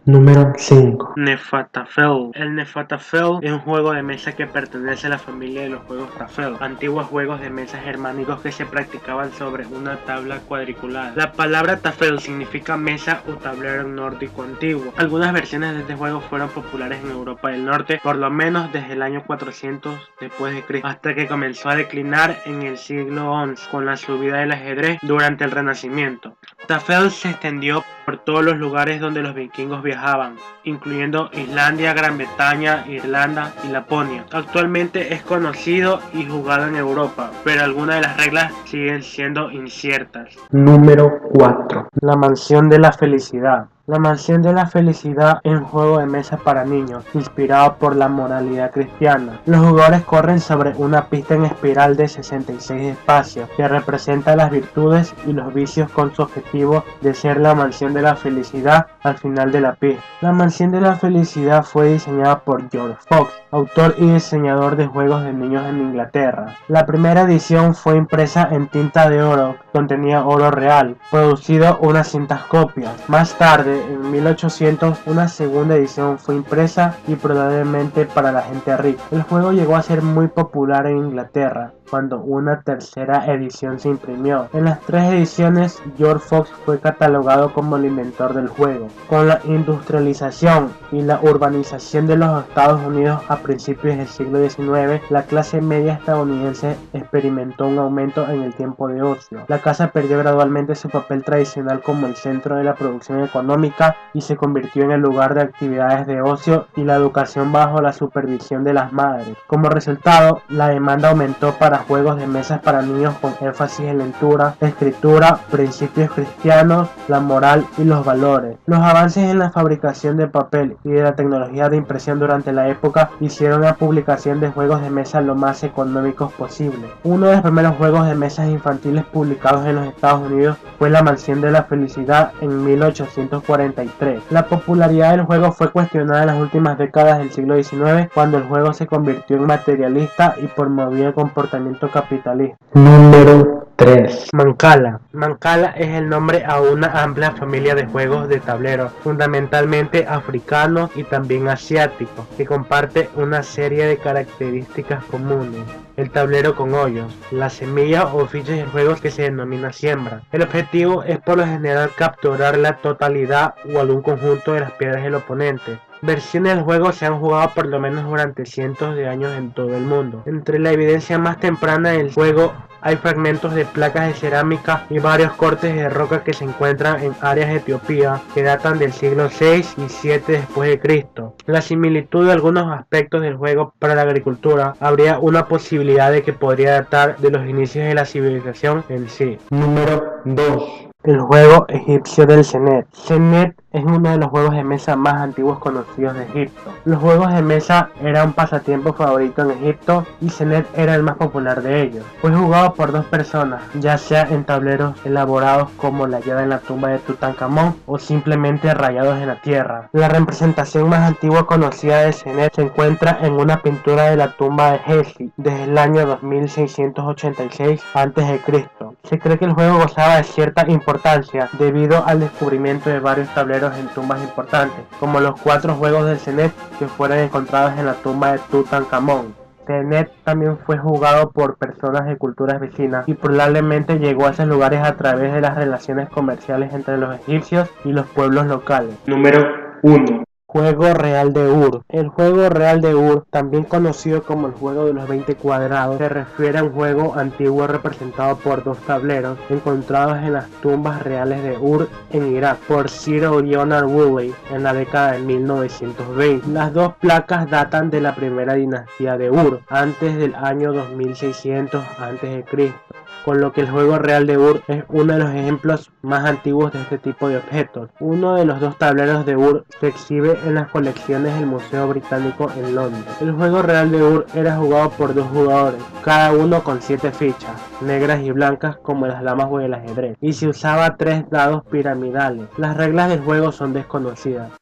Número 5. Nefatafel. El Nefatafel es un juego de mesa que pertenece a la familia de los juegos Tafel, antiguos juegos de mesa germánicos que se practicaban sobre una tabla cuadriculada. La palabra Tafel significa mesa o tablero nórdico antiguo. Algunas versiones de este juego fueron populares en Europa del Norte, por lo menos desde el año 400 después de Cristo, hasta que comenzó a declinar en el siglo XI con la subida del ajedrez durante el Renacimiento. Tafel se extendió por todos los lugares donde los vikingos viajaban, incluyendo Islandia, Gran Bretaña, Irlanda y Laponia. Actualmente es conocido y jugado en Europa, pero algunas de las reglas siguen siendo inciertas. Número 4. La Mansión de la Felicidad. La Mansión de la Felicidad es un juego de mesa para niños, inspirado por la moralidad cristiana. Los jugadores corren sobre una pista en espiral de 66 espacios, que representa las virtudes y los vicios con su objetivo de ser la Mansión de la Felicidad al final de la pista. La Mansión de la Felicidad fue diseñada por George Fox, autor y diseñador de juegos de niños en Inglaterra. La primera edición fue impresa en tinta de oro, contenía oro real, producido unas 100 copias. Más tarde, en 1800, una segunda edición fue impresa y probablemente para la gente rica. El juego llegó a ser muy popular en Inglaterra cuando una tercera edición se imprimió. En las tres ediciones, George Fox fue catalogado como el inventor del juego. Con la industrialización y la urbanización de los Estados Unidos a principios del siglo XIX, la clase media estadounidense experimentó un aumento en el tiempo de ocio. La casa perdió gradualmente su papel tradicional como el centro de la producción económica y se convirtió en el lugar de actividades de ocio y la educación bajo la supervisión de las madres. Como resultado, la demanda aumentó para juegos de mesas para niños con énfasis en lectura, escritura, principios cristianos, la moral y los valores. Los avances en la fabricación de papel y de la tecnología de impresión durante la época hicieron la publicación de juegos de mesa lo más económicos posible. Uno de los primeros juegos de mesas infantiles publicados en los Estados Unidos fue La Mansión de la Felicidad en 1843. La popularidad del juego fue cuestionada en las últimas décadas del siglo XIX, cuando el juego se convirtió en materialista y promovía el comportamiento capitalista. Número 3. Mancala. Mancala es el nombre a una amplia familia de juegos de tablero, fundamentalmente africanos y también asiáticos, que comparte una serie de características comunes. El tablero con hoyos, la semilla o fichas del juego que se denomina siembra. El objetivo es por lo general capturar la totalidad o algún conjunto de las piedras del oponente. Versiones del juego se han jugado por lo menos durante cientos de años en todo el mundo. Entre la evidencia más temprana del juego hay fragmentos de placas de cerámica y varios cortes de roca que se encuentran en áreas de Etiopía que datan del siglo VI y VII después de Cristo. La similitud de algunos aspectos del juego para la agricultura habría una posibilidad de que podría datar de los inicios de la civilización en sí. Número 2. El juego egipcio del Senet. Senet es uno de los juegos de mesa más antiguos conocidos de Egipto. Los juegos de mesa eran un pasatiempo favorito en Egipto y Senet era el más popular de ellos. Fue jugado por dos personas, ya sea en tableros elaborados como la hallada en la tumba de Tutankamón o simplemente rayados en la tierra. La representación más antigua conocida de Senet se encuentra en una pintura de la tumba de Hesi desde el año 2686 a.C. Se cree que el juego gozaba de cierta importancia debido al descubrimiento de varios tableros en tumbas importantes, como los 4 juegos del Senet que fueron encontrados en la tumba de Tutankamón. Senet también fue jugado por personas de culturas vecinas y probablemente llegó a esos lugares a través de las relaciones comerciales entre los egipcios y los pueblos locales. Número 1. Juego real de Ur. El juego real de Ur, también conocido como el juego de los 20 cuadrados, se refiere a un juego antiguo representado por 2 tableros encontrados en las tumbas reales de Ur en Irak por Sir Leonard Woolley en la década de 1920. Las 2 placas datan de la primera dinastía de Ur, antes del año 2600 a.C., con lo que el juego real de Ur es uno de los ejemplos más antiguos de este tipo de objetos. Uno de los 2 tableros de Ur se exhibe en las colecciones del Museo Británico en Londres. El juego real de Ur era jugado por 2 jugadores, cada uno con 7 fichas, negras y blancas como las damas o el ajedrez, y se usaba 3 dados piramidales. Las reglas del juego son desconocidas.